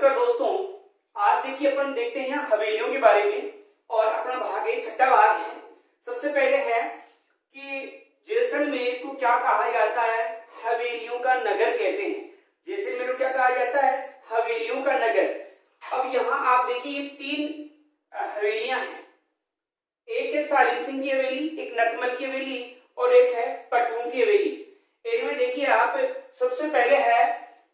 नमस्कार दोस्तों। आज देखिए अपन देखते हैं हवेलियों के बारे में और अपना भाग है, छठा भाग है। सबसे पहले है कि जैसलमेर को क्या कहा जाता है? हवेलियों का नगर कहते हैं। जैसलमेर को क्या कहा जाता है? हवेलियों का नगर। अब यहाँ आप देखिए तीन हवेलियां हैं। एक है सालिम सिंह की हवेली, एक नटमल की हवेली और एक है पटवों की हवेली। इनमें देखिए आप सबसे पहले है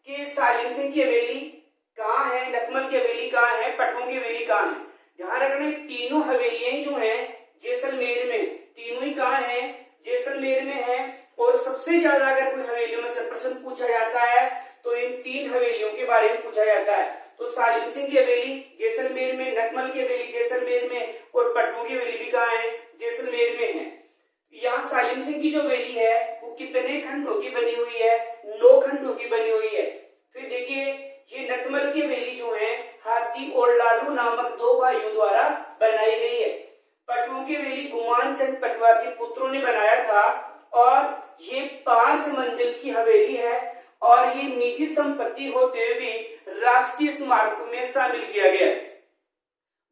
कि सालिम सिंह की हवेली कहाँ है, नटमल की हवेली कहाँ है, पटवों की हवेली कहाँ है। ध्यान रखना तीनों हवेलियां ही जो हैं जैसलमेर में, तीनों ही कहाँ है? जैसलमेर में है। और सबसे ज्यादा अगर कोई हवेलियों में से प्रश्न पूछा जाता है तो इन तीन हवेलियों के बारे में पूछा जाता है। तो सालिम सिंह की हवेली जैसलमेर में, नटमल की हवेली जैसलमेर में और पटवों की हवेली भी कहाँ है? जैसलमेर में है। यहाँ सालिम सिंह की जो हवेली है वो कितने खंडों की बनी हुई है? 9 खंडों की बनी हुई है। फिर देखिए ये नटमल की हवेली जो है हाथी और लालू नामक 2 भाइयों द्वारा बनाई गई है। पटवों की हवेली गुमान चंद पटवा के पुत्रों ने बनाया था और ये 5 मंजिल की हवेली है और ये निजी संपत्ति होते हुए भी राष्ट्रीय स्मारकों में शामिल किया गया है।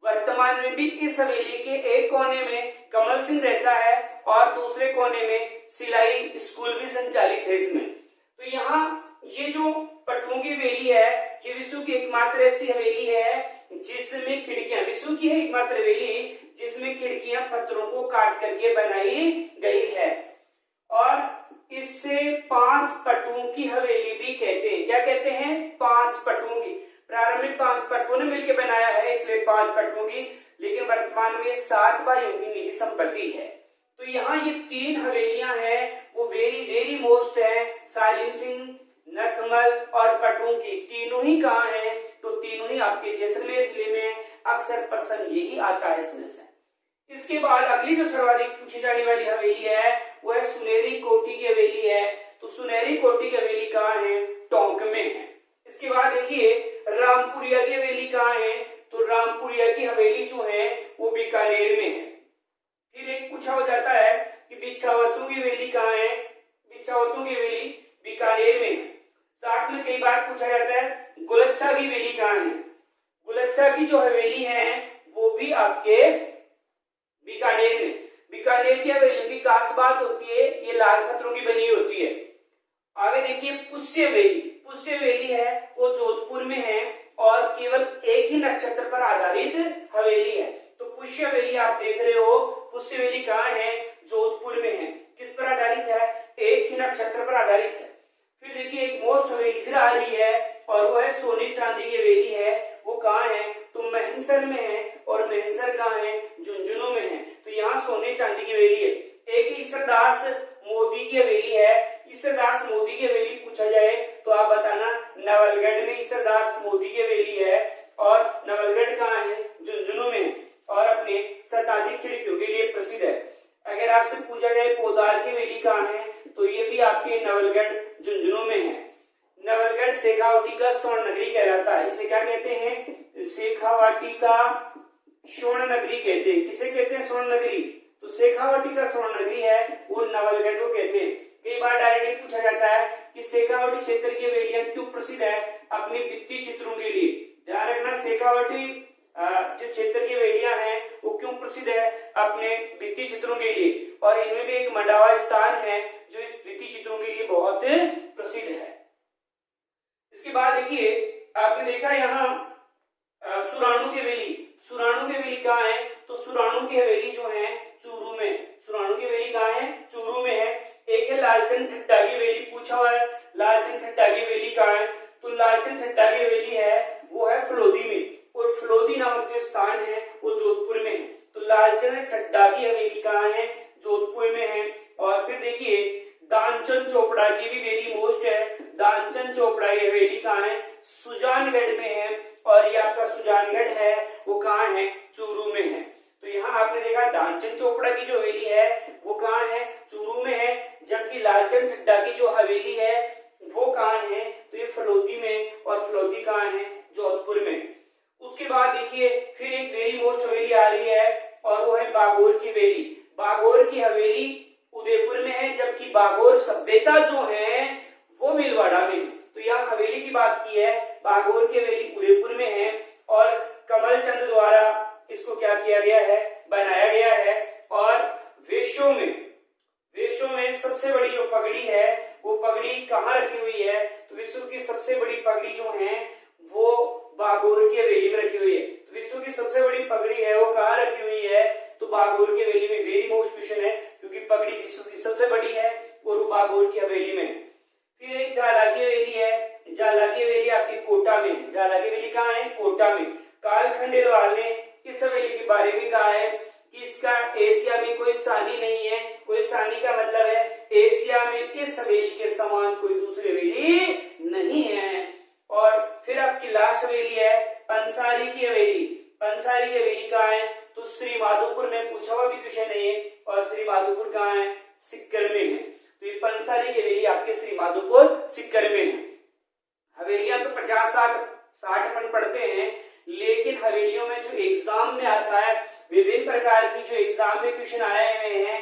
वर्तमान में भी इस हवेली के एक कोने में कमल सिंह रहता है और दूसरे कोने में सिलाई स्कूल भी संचालित है इसमें। तो यहाँ ये जो पटवों की हवेली है ये विश्व की एकमात्र ऐसी हवेली है जिसमें खिड़कियां, विश्व की है एकमात्र हवेली जिसमें खिड़कियां पत्थरों को काट करके बनाई गई है। और इससे 5 पटवों की हवेली भी कहते हैं। क्या कहते हैं? 5 पटवों की। प्रारंभिक 5 पटवों ने मिलकर बनाया है इसलिए 5 पटवों की, लेकिन वर्तमान में 7 भाइयों की निजी संपत्ति है। तो यहाँ ये 3 हवेलियां हैं वो वेरी वेरी मोस्ट है। सालिम सिंह, नटमल और पटवों की तीनों ही कहाँ हैं? तो तीनों ही आपके जैसलमेर जिले में। अक्सर प्रश्न यही आता है इसमें से। इसके बाद अगली जो सर्वाधिक पूछी जाने वाली हवेली है वो है सुनहरी कोठी की हवेली है। तो सुनहरी कोठी की हवेली कहाँ है? टोंक में है। इसके बाद देखिए रामपुरिया की हवेली कहाँ है? तो रामपुरिया की हवेली जो है वो बीकानेर में है। फिर एक पूछा हो जाता है कि बिछावतों की हवेली कहाँ है? बिछावतों की हवेली बीकानेर में है। साथ में कई बार पूछा जाता है गुलच्छा की हवेली कहाँ है? गुलच्छा की जो हवेली है वो भी आपके बीकानेर में। बीकानेर की हवेली की खास बात होती है ये लाल पत्थरों की बनी होती है। आगे देखिए पुष्य हवेली। पुष्य हवेली है वो जोधपुर में है और केवल एक ही नक्षत्र पर आधारित हवेली है। तो पुष्य हवेली आप देख रहे हो, पुष्य हवेली कहाँ है? जोधपुर में है। किस पर आधारित है? एक ही नक्षत्र पर आधारित है। फिर देखिए एक मोस्ट हवेली फिर आ रही है और वो है सोने चांदी की हवेली है। वो कहाँ है? तो मेहंसर में है और मेहंसर कहाँ है? झुंझुनू में है। तो यहाँ सोने चांदी की हवेली है। एक ईश्वरदास मोदी की हवेली है। ईश्वरदास मोदी की हवेली पूछा जाए तो आप बताना नवलगढ़ में ईश्वरदास मोदी की हवेली है और नवलगढ़ कहाँ है? झुंझुनू में है और अपने शताधिक खिड़कियों के लिए प्रसिद्ध है। अगर आपसे पूछा जाए पोदार की हवेली कहाँ है तो ये भी आपके नवलगढ़ झुंझुनू में है। नवलगढ़ शेखावाटी का स्वर्ण नगरी कहलाता है। इसे क्या कहते हैं? शेखावाटी का स्वर्ण नगरी कहते हैं। किसे कहते हैं? स्वर्ण नगरी। तो शेखावाटी का स्वर्ण नगरी है वो नवलगढ़ को कहते हैं। कई बार डायरेक्ट पूछा जाता है कि शेखावाटी क्षेत्र की हवेलियां क्यों प्रसिद्ध है? अपने भित्ति चित्रों के लिए। ध्यान रखना शेखावाटी जो क्षेत्र की हवेलियां हैं वो क्यों प्रसिद्ध है? अपने भित्ति चित्रों के लिए। और इनमें भी एक मंडावा स्थान है जो इस भित्ति चित्रों के लिए बहुत प्रसिद्ध है। इसके बाद देखिए आपने देखा यहाँ सुराणु की हवेली। सुराणु की हवेली कहाँ है? तो सुराणु की हवेली जो है चूरू में। सुराणु की हवेली कहाँ है? चूरू में है। एक है लालचंद ठट्टा की हवेली पूछा हुआ है। लालचंद ठट्टा की हवेली कहाँ है? तो लालचंद ठट्टा की हवेली है वो है फलोदी में और फलोदी नामक जो स्थान है वो जोधपुर में है। तो लालचंद ठट्टा की हवेली कहाँ है? जोधपुर में है। और फिर देखिए दानचंद चोपड़ा की भी वेरी मोस्ट है। दानचंद चोपड़ा की हवेली कहाँ है? सुजानगढ़ में है और ये आपका सुजानगढ़ है वो कहाँ है? चूरू में है। तो यहाँ आपने देखा दानचंद चोपड़ा की जो हवेली है वो कहाँ है? चूरू में है। जबकि लालचंद ठट्टा की जो हवेली है वो कहाँ है? तो ये फलोदी में और फलोदी कहाँ है? जोधपुर में। उसके बाद देखिए फिर एक वेरी मोस्ट हवेली आ रही है और वो है बागोर की हवेली। बागोर की हवेली उदयपुर में है जबकि बागोर सभ्यता जो है वो भीलवाड़ा में है। तो यहाँ हवेली की बात की है। बागोर की हवेली उदयपुर में है और कमल चंद द्वारा इसको क्या किया गया है, बनाया गया है। और वेशों में सबसे बड़ी जो पगड़ी है वो पगड़ी कहाँ रखी हुई है, तो विश्व की सबसे बड़ी पगड़ी जो है वो बागोर की हवेली में रखी हुई है। तो विश्व की सबसे बड़ी पगड़ी है वो कहाँ रखी हुई है, तो बागोर की हवेली में। वेरी मोस्ट क्वेश्चन है, क्योंकि पगड़ी विश्व की सबसे बड़ी है और वो बागोर की हवेली में है। फिर एक जाला की हवेली है, जाला की हवेली आपकी कोटा में। जाला की हवेली कहाँ है, कोटा में। काल खंडेलवाल ने इस हवेली के बारे में कहा है कि इसका एशिया में कोई सानी नहीं है। कोई सानी का मतलब है एशिया में इस हवेली के समान कोई दूसरी हवेली नहीं है। और फिर आपकी लास्ट हवेली है पंसारी की हवेली। पंसारी की हवेली कहाँ है, तो श्री माधोपुर में। पूछा हुआ भी क्वेश्चन नहीं है। और श्री माधोपुर कहाँ है, सिक्कर में है। तो ये पंसारी की हवेली आपके श्री माधोपुर सिक्कर में है। हवेलियां तो 50-60 अपन पढ़ते हैं, लेकिन हवेलियों में जो एग्जाम में आता है, विभिन्न प्रकार की जो एग्जाम में क्वेश्चन आए हुए हैं